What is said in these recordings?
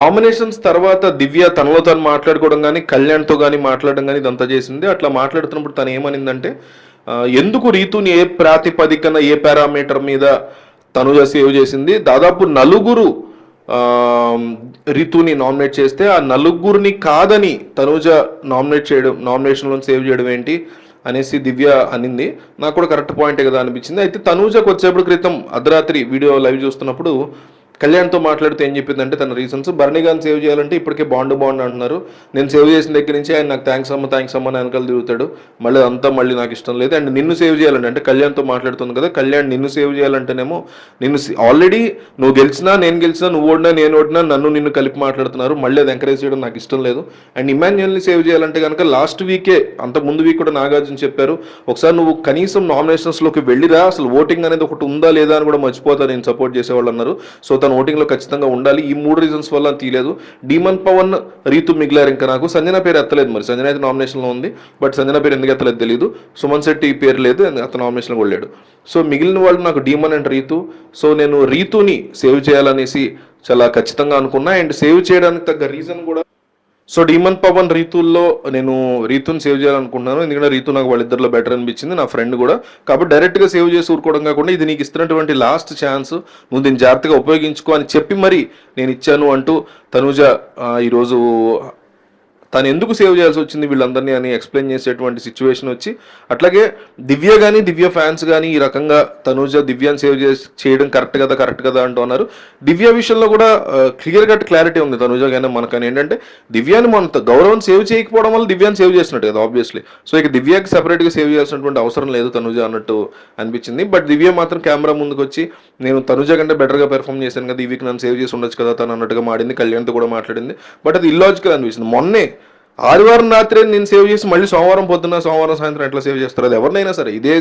Nominations తర్వాత దివ్య తనలో తను మాట్లాడుకోవడం గానీ, కళ్యాణ్‌తో గానీ మాట్లాడడం గానీ ఇదంతా చేసింది. అట్లా మాట్లాడుతున్నప్పుడు తనేమనిందంటే ఎందుకు రీతుని ఏ ప్రాతిపదికన, ఏ పారామీటర్ మీద తనుజ సేవ్ చేసింది. దాదాపు నలుగురు ఆహ్, రితుని నామినేట్ చేస్తే, ఆ నలుగురిని కాదని తనుజ నామినేట్ చేయడం, నామినేషన్‌లో సేవ్ చేయడం ఏంటి అనేసి దివ్య అనింది. నాకు కూడా కరెక్ట్ పాయింటే కదా అనిపించింది. అయితే తనూజ కొద్దిసేపటి క్రితం అర్ధరాత్రి వీడియో లైవ్ చూస్తున్నప్పుడు కళ్యాణ్‌తో మాట్లాడుతూ ఏం చెప్పిందంటే తన రీజన్స్ బర్నీ గారిని సేవ్ చేయాలంటే ఇప్పటికే బాండ్ అంటున్నారు. నేను సేవ్ చేసిన దగ్గర నుంచి ఆయన నాకు థ్యాంక్స్ అమ్మ అని వెనకాల తిరుగుతాడు. మళ్ళీ అంతా మళ్ళీ నాకు ఇష్టం లేదు. అండ్ నిన్ను సేవ్ చేయాలంటే అంటే కళ్యాణ్‌తో మాట్లాడుతుంది కదా, కళ్యాణ్ నిన్ను సేవ్ చేయాలంటేనేమో నిన్ను ఆల్రెడీ నువ్వు గెలిచినా నేను గెలిచినా నువ్వు ఓడినా నేను ఓడినా నిన్ను కలిపి మాట్లాడుతున్నారు. మళ్ళీ అది ఎంకరేజ్ చేయడం నాకు ఇష్టం లేదు. అండ్ ఇమాన్యుయల్ని సేవ్ చేయాలంటే కనుక లాస్ట్ వీకే అంత ముందు వీక్ కూడా నాగార్జున చెప్పారు, ఒకసారి నువ్వు కనీసం నామినేషన్స్లోకి వెళ్ళిరా, అసలు ఓటింగ్ అనేది ఒకటి ఉందా లేదా అని కూడా మర్చిపోతా నేను సపోర్ట్ చేసేవాళ్ళు అన్నారు. సో తను ఓటింగ్లో ఖచ్చితంగా ఉండాలి. ఈ 3 రీజన్స్ వల్ల తీయలేదు. డీమన్ పవన్, రీతు మిగిలారు. ఇంకా నాకు సంజన పేరు ఎత్తలేదు. మరి సంజన అయితే నామినేషన్లో ఉంది, బట్ సంజన పేరు ఎందుకు ఎత్తలేదు తెలియదు. సుమన్ శెట్టి పేరు లేదు, అతను నామినేషన్లో వెళ్ళాడు. సో మిగిలిన వాళ్ళు నాకు డీమన్ అండ్ రీతు. సో నేను రీతుని సేవ్ చేయాలనేసి చాలా ఖచ్చితంగా అనుకున్నా. అండ్ సేవ్ చేయడానికి తగ్గ రీజన్ కూడా, సో డీమన్ పవన్ రీతుల్లో నేను రీతుని సేవ్ చేయాలనుకుంటున్నాను. ఎందుకంటే రీతు నాకు వాళ్ళిద్దరిలో బెటర్ అనిపించింది, నా ఫ్రెండ్ కూడా. కాబట్టి డైరెక్ట్గా సేవ్ చేసి ఊరుకోవడం కాకుండా ఇది నీకు ఇస్తున్నటువంటి లాస్ట్ ఛాన్స్, నువ్వు దీన్ని జాగ్రత్తగా ఉపయోగించుకో అని చెప్పి మరి నేను ఇచ్చాను అంటూ తనూజ ఈరోజు తను ఎందుకు సేవ్ చేయాల్సి వచ్చింది వీళ్ళందరినీ అని ఎక్స్ప్లెయిన్ చేసేటువంటి సిచ్యువేషన్ వచ్చి, అట్లాగే దివ్య కానీ దివ్య ఫ్యాన్స్ కానీ ఈ రకంగా తనూజ దివ్యాన్ని సేవ్ చేయడం కరెక్ట్ కదా అంటున్నారు. దివ్య విషయంలో కూడా క్లియర్ కట్ క్లారిటీ ఉంది తనూజ కానీ మనకని. ఏంటంటే దివ్యాన్ని మన గౌరవం సేవ్ చేయకపోవడం వల్ల దివ్యాన్ని సేవ్ చేసినట్టు కదా ఆబ్వియస్లీ. సో ఇక దివ్యాకి సెపరేట్గా సేవ్ చేయాల్సినటువంటి అవసరం లేదు తనూజ అన్నట్టు అనిపించింది. బట్ దివ్య మాత్రం కెమెరా ముందుకు వచ్చి నేను తనూజ కంటే బెటర్గా పెర్ఫామ్ చేశాను కదా, ఈ వీక్ నన్ను సేవ్ చేసి ఉండొచ్చు కదా తను అన్నట్టుగా మాడింది. కళ్యాణ్తో కూడా మాట్లాడింది. బట్ అది ఇల్లాజికల్ అనిపిస్తుంది. మొన్నే ఆదివారం రాత్రి నేను సేవ్ చేసి మళ్ళీ సోమవారం పొద్దున్న సోమవారం సాయంత్రం ఎట్లా సేవ్ చేస్తారు? అది ఎవరినైనా సరే ఇదే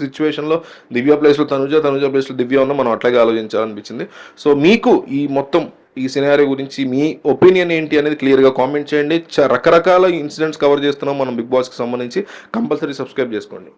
సిచ్యువేషన్లో దివ్య ప్లేస్లో తనుజ ప్లేస్లో దివ్య ఉన్న మనం అట్లాగే ఆలోచించాలనిపించింది. సో మీకు ఈ మొత్తం ఈ సినారియో గురించి మీ ఒపీనియన్ ఏంటి అనేది క్లియర్గా కామెంట్ చేయండి. రకరకాల ఇన్సిడెంట్స్ కవర్ చేస్తున్నాం మనం బిగ్ బాస్కి సంబంధించి. కంపల్సరీ సబ్స్క్రైబ్ చేసుకోండి.